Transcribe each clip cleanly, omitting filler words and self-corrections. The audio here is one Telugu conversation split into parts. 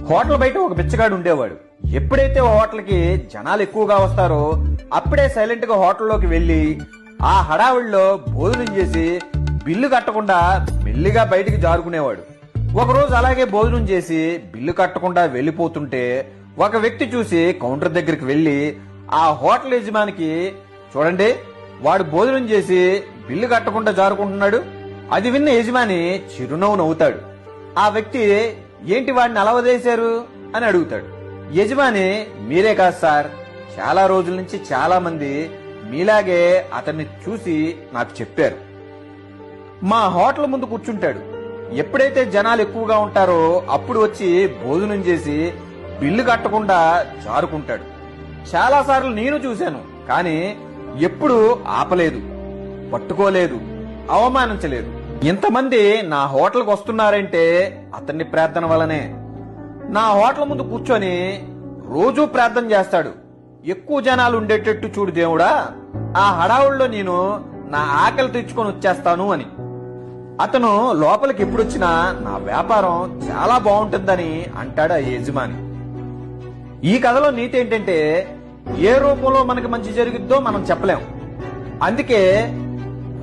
హోటల్ బయట ఒక బిచ్చగాడు ఉండేవాడు. ఎప్పుడైతే హోటల్కి జనాలు ఎక్కువగా వస్తారో అప్పుడే సైలెంట్ గా హోటల్లోకి వెళ్లి ఆ హడావిడిలో భోజనం చేసి బిల్లు కట్టకుండా మెల్లిగా బయటికి జారుకునేవాడు. ఒకరోజు అలాగే భోజనం చేసి బిల్లు కట్టకుండా వెళ్లిపోతుంటే ఒక వ్యక్తి చూసి కౌంటర్ దగ్గరికి వెళ్లి ఆ హోటల్ యజమానికి, చూడండి వాడు భోజనం చేసి బిల్లు కట్టకుండా జారుకుంటున్నాడు. అది విన్న యజమాని చిరునవ్వు నవ్వుతాడు. ఆ వ్యక్తి, ఏంటి వాడిని అలా వదిలేశారు అని అడుగుతాడు. యజమాని, మీరే కాదు సార్, చాలా రోజుల నుంచి చాలా మంది మీలాగే అతన్ని చూసి నాకు చెప్పారు. మా హోటల్ ముందు కూర్చుంటాడు. ఎప్పుడైతే జనాలు ఎక్కువగా ఉంటారో అప్పుడు వచ్చి భోజనం చేసి బిల్లు కట్టకుండా జారుకుంటాడు. చాలా సార్లు నేను చూశాను, కానీ ఎప్పుడూ ఆపలేదు, పట్టుకోలేదు, అవమానించలేదు. ఇంతమంది నా హోటల్కి వస్తున్నారంటే అతన్ని ప్రార్థన వల్లనే. నా హోటల్ ముందు కూర్చొని రోజూ ప్రార్థన చేస్తాడు. ఎక్కువ జనాలు ఉండేటట్టు చూడు దేవుడా, ఆ హడావుల్లో నేను నా ఆకలి తెచ్చుకొని వచ్చేస్తాను అని. అతను లోపలికి ఎప్పుడొచ్చినా నా వ్యాపారం చాలా బాగుంటుందని అంటాడు ఆ యజమాని. ఈ కథలో నీతి ఏంటంటే, ఏ రూపంలో మనకి మంచి జరుగుద్దో మనం చెప్పలేం. అందుకే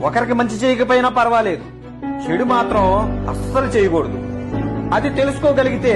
ఒకరికి మంచి చేయకపోయినా పర్వాలేదు, చెడు మాత్రం అస్సలు చేయకూడదు. అది తెలుసుకోగలిగితే